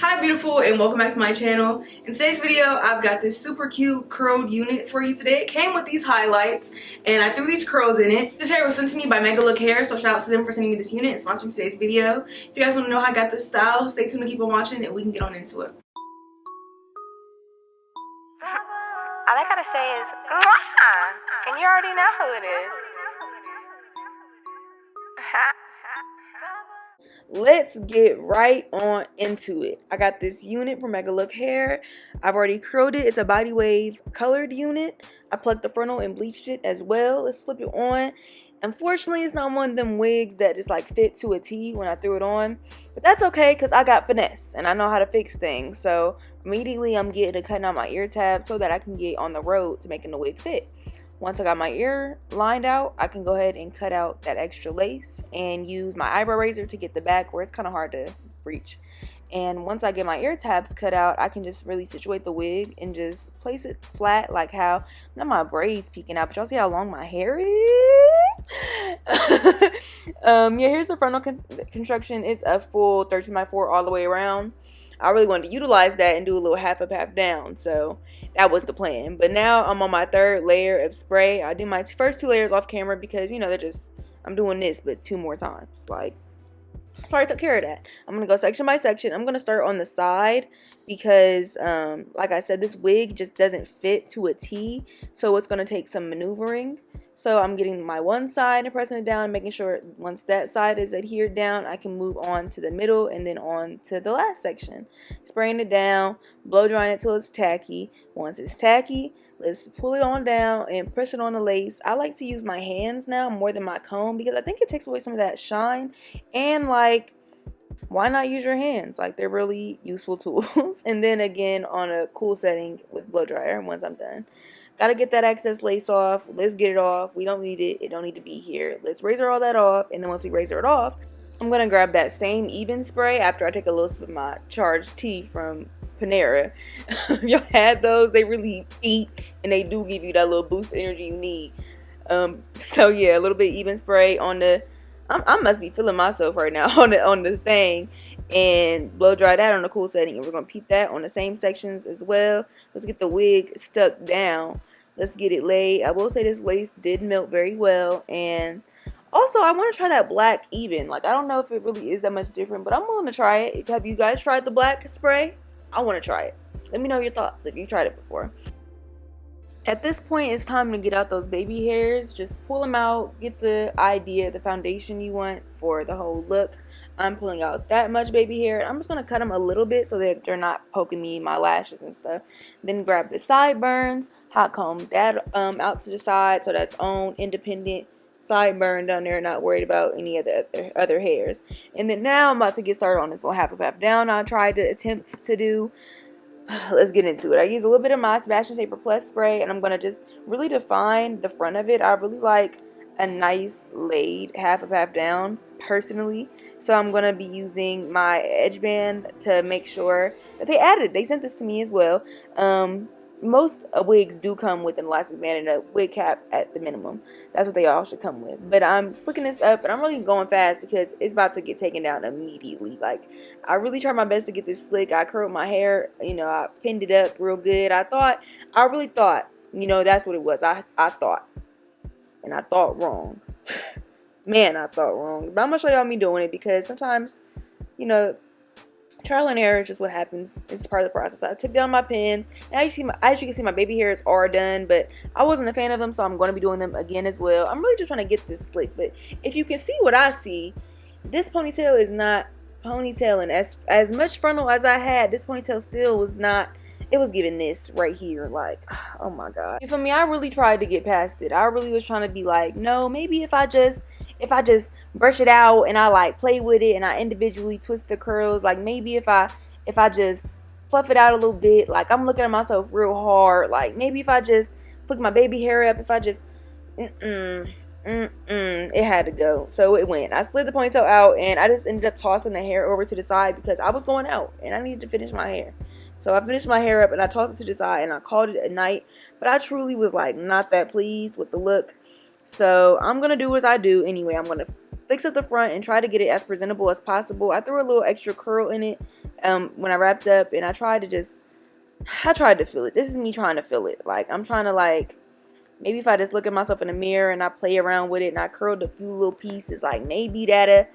Hi beautiful, and welcome back to my channel. In today's video I've got this super cute curled unit for you today. It came with these highlights and I threw these curls in it. This hair was sent to me by Megalook hair, so shout out to them for sending me this unit and sponsoring today's video. If you guys want to know how I got this style, stay tuned and keep on watching and we can get on into it. All I gotta say is mwah! And you already know who it is. Let's get right on into it. I got this unit from Megalook hair. I've already curled it. It's a body wave colored unit. I plucked the frontal and bleached it as well. Let's flip it on. Unfortunately, it's not one of them wigs that just like fit to a T when I threw it on, but that's okay because I got finesse and I know how to fix things. So immediately I'm getting to cutting out my ear tabs so that I can get on the road to making the wig fit. Once I got my ear lined out, I can go ahead and cut out that extra lace and use my eyebrow razor to get the back where it's kind of hard to reach. And once I get my ear tabs cut out, I can just really situate the wig and just place it flat, like how, not my braids peeking out, but y'all see how long my hair is? Yeah, here's the frontal construction. It's a full 13x4 all the way around. I really wanted to utilize that and do a little half up, half down, so that was the plan. But now I'm on my third layer of spray. I did my first two layers off camera because, you know, I'm doing this but two more times. Like, so I took care of that. I'm gonna go section by section. I'm gonna start on the side because like I said, this wig just doesn't fit to a T, so it's gonna take some maneuvering. So I'm getting my one side and pressing it down, making sure once that side is adhered down, I can move on to the middle and then on to the last section. Spraying it down, blow drying it till it's tacky. Once it's tacky, let's pull it on down and press it on the lace. I like to use my hands now more than my comb because I think it takes away some of that shine. And like, why not use your hands? Like, they're really useful tools. And then again on a cool setting with blow dryer once I'm done. Gotta get that excess lace off. Let's get it off. We don't need it. It don't need to be here. Let's razor all that off. And then once we razor it off, I'm gonna grab that same even spray after I take a little sip of my charged tea from Panera. Y'all had those? They really eat and they do give you that little boost of energy you need. So yeah, a little bit even spray on the. I must be feeling myself right now on the thing, and blow dry that on the cool setting, and we're gonna repeat that on the same sections as well. Let's get the wig stuck down. Let's get it laid. I will say this lace did melt very well, and also I want to try that black even. Like, I don't know if it really is that much different, but I'm willing to try it. Have you guys tried the black spray? I want to try it. Let me know your thoughts if you tried it before. At this point, it's time to get out those baby hairs. Just pull them out, get the idea, the foundation you want for the whole look. I'm pulling out that much baby hair. I'm just going to cut them a little bit so that they're not poking me in my lashes and stuff. Then grab the sideburns, hot comb that out to the side so that's own independent sideburn down there, not worried about any of the other hairs. And then now I'm about to get started on this little half up, half down I tried to attempt to do. Let's get into it. I use a little bit of my Sebastian Shaper Plus spray, and I'm going to just really define the front of it. I really like a nice laid half up, half down personally, so I'm going to be using my edge band to make sure that they sent this to me as well. Most wigs do come with an elastic band and a wig cap at the minimum. That's what they all should come with. But I'm slicking this up and I'm really going fast because it's about to get taken down immediately. Like, I really tried my best to get this slick. I curled my hair, you know, I pinned it up real good. I really thought, you know, that's what it was. I thought. And I thought wrong. Man, I thought wrong. But I'm going to show y'all me doing it because sometimes, you know, trial and error is just what happens. It's part of the process. I took down my pins, and as you can see, my baby hairs are done, but I wasn't a fan of them, so I'm going to be doing them again as well. I'm really just trying to get this slick, but if you can see what I see, this ponytail is not ponytailing. As much frontal as I had, this ponytail still was not. It was giving this right here, like, oh my god. For me, I really tried to get past it. I really was trying to be like, no, maybe if I just brush it out and I like play with it and I individually twist the curls, like maybe if I just fluff it out a little bit, like I'm looking at myself real hard, like maybe if I just put my baby hair up, if I just it had to go. So it went. I slid the ponytail out and I just ended up tossing the hair over to the side because I was going out and I needed to finish my hair. So I finished my hair up and I tossed it to the side and I called it a night. But I truly was like not that pleased with the look. So I'm going to do as I do anyway. I'm going to fix up the front and try to get it as presentable as possible. I threw a little extra curl in it when I wrapped up, and I tried to feel it. This is me trying to feel it. Like, I'm trying to, like, maybe if I just look at myself in the mirror and I play around with it and I curled a few little pieces, like, maybe that'll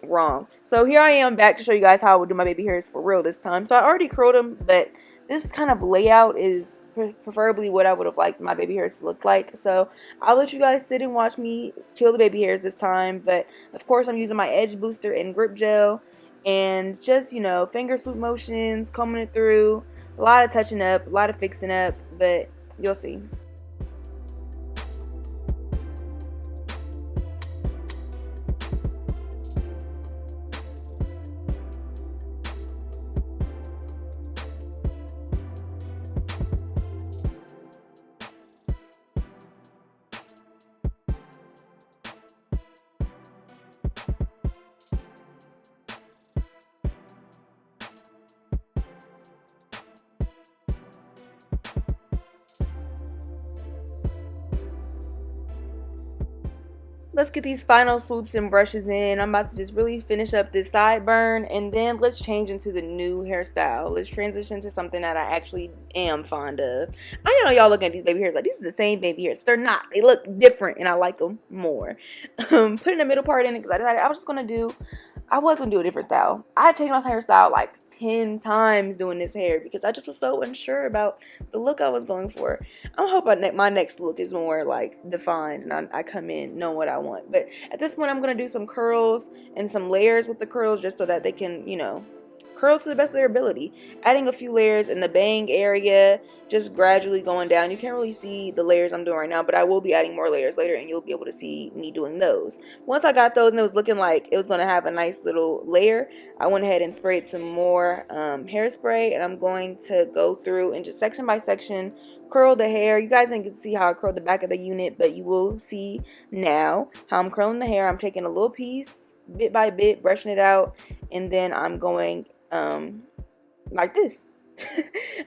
wrong. So here I am back to show you guys how I would do my baby hairs for real this time. So I already curled them, but this kind of layout is preferably what I would have liked my baby hairs to look like. So I'll let you guys sit and watch me kill the baby hairs this time. But of course I'm using my edge booster and grip gel, and just, you know, finger swoop motions, combing it through, a lot of touching up, a lot of fixing up, but you'll see. Let's get these final swoops and brushes in. I'm about to just really finish up this sideburn, and then let's change into the new hairstyle. Let's transition to something that I actually am fond of. I know y'all looking at these baby hairs like these are the same baby hairs. They're not. They look different, and I like them more. Putting the middle part in it because I decided I was gonna do a different style. I had changed my hairstyle like 10 times doing this hair because I just was so unsure about the look I was going for. I'm hoping my next look is more like defined and I come in knowing what I want. But at this point I'm going to do some curls and some layers with the curls just so that they can, you know, curl to the best of their ability. Adding a few layers in the bang area, just gradually going down. You can't really see the layers I'm doing right now, but I will be adding more layers later and you'll be able to see me doing those. Once I got those and it was looking like it was going to have a nice little layer, I went ahead and sprayed some more hairspray, and I'm going to go through and just section by section curl the hair. You guys didn't get to see how I curled the back of the unit, but you will see now how I'm curling the hair. I'm taking a little piece bit by bit, brushing it out, and then I'm going like this.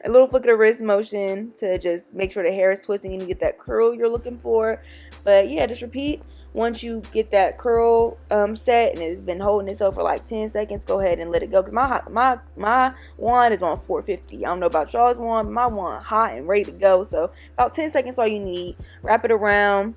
A little flick of the wrist motion to just make sure the hair is twisting and you get that curl you're looking for. But yeah, just repeat. Once you get that curl set and it's been holding itself for like 10 seconds, go ahead and let it go. Because my wand is on 450. I don't know about y'all's wand, but my wand hot and ready to go. So about 10 seconds all you need. Wrap it around.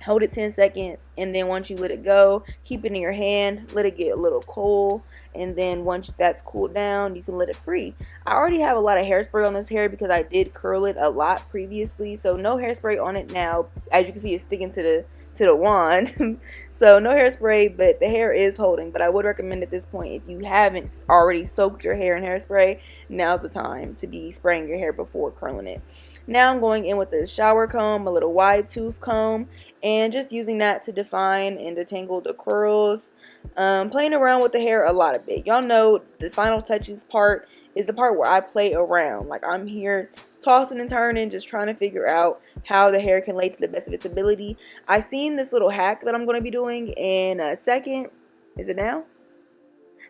Hold it 10 seconds, and then once you let it go, keep it in your hand, let it get a little cool, and then once that's cooled down, you can let it free. I already have a lot of hairspray on this hair because I did curl it a lot previously, so no hairspray on it now. As you can see, it's sticking to the wand. So no hairspray, but the hair is holding. But I would recommend at this point, if you haven't already soaked your hair in hairspray, now's the time to be spraying your hair before curling it. Now I'm going in with the shower comb, a little wide tooth comb, and just using that to define and detangle the curls. Playing around with the hair a lot of bit. Y'all know the final touches part is the part where I play around. Like, I'm here tossing and turning, just trying to figure out how the hair can lay to the best of its ability. I seen this little hack that I'm going to be doing in a second. Is it now?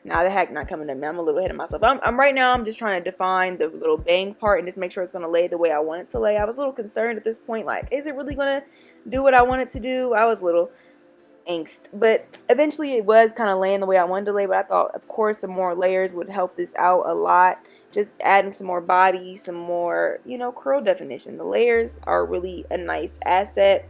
Nah, the hack not coming to me. I'm a little ahead of myself. I'm right now, I'm just trying to define the little bang part and just make sure it's going to lay the way I want it to lay. I was a little concerned at this point, like, is it really going to do what I want it to do? I was a little angst, but eventually it was kind of laying the way I wanted to lay. But I thought, of course, some more layers would help this out a lot. Just adding some more body, some more, you know, curl definition. The layers are really a nice asset.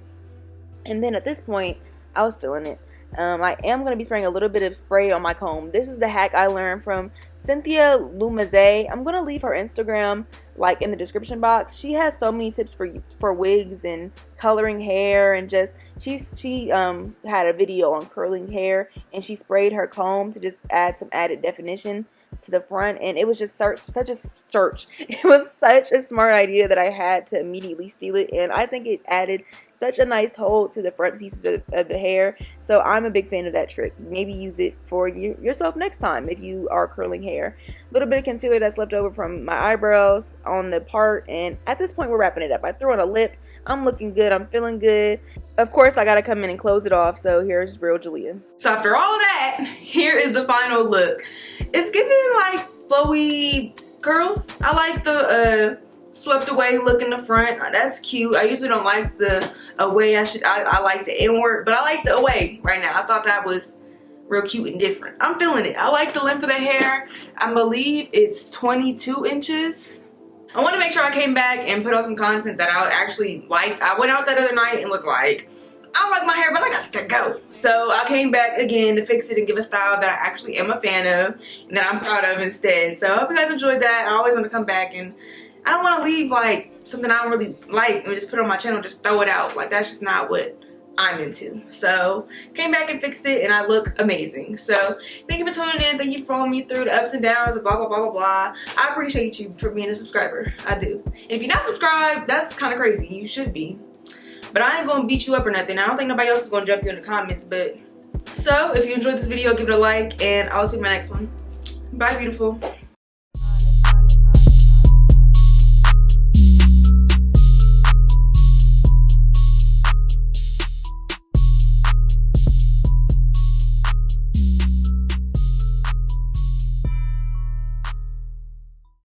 And then at this point, I was feeling it. I am going to be spraying a little bit of spray on my comb. This is the hack I learned from Cynthia Lumaze. I'm going to leave her Instagram like in the description box. She has so many tips for wigs and coloring hair, and just she had a video on curling hair, and she sprayed her comb to just add some added definition to the front, and it was just it was such a smart idea that I had to immediately steal it, and I think it added such a nice hold to the front pieces of the hair. So I'm a big fan of that trick. Maybe use it for yourself next time if you are curling hair. A little bit of concealer that's left over from my eyebrows on the part, and at this point we're wrapping it up. I threw on a lip. I'm looking good. I'm feeling good. Of course, I gotta come in and close it off. So here's real JaLeah. So after all that, here is the final look. It's giving like flowy curls. I like the swept away look in the front. That's cute. I usually don't like the away. I like the inward, but I like the away right now. I thought that was real cute and different. I'm feeling it. I like the length of the hair. I believe it's 22 inches. I want to make sure I came back and put out some content that I actually liked. I went out that other night and was like, I don't like my hair, but I got to go. So I came back again to fix it and give a style that I actually am a fan of and that I'm proud of instead. So I hope you guys enjoyed that. I always want to come back, and I don't want to leave like something I don't really like and just put it on my channel, just throw it out. Like, that's just not what I'm into. So came back and fixed it, and I look amazing. So thank you for tuning in. Thank you for following me through the ups and downs of blah blah blah blah blah. I appreciate you for being a subscriber. I do. If you're not subscribed, that's kind of crazy. You should be. But I ain't gonna beat you up or nothing. I don't think nobody else is gonna jump you in the comments. But so if you enjoyed this video, give it a like, and I'll see you in my next one. Bye, beautiful.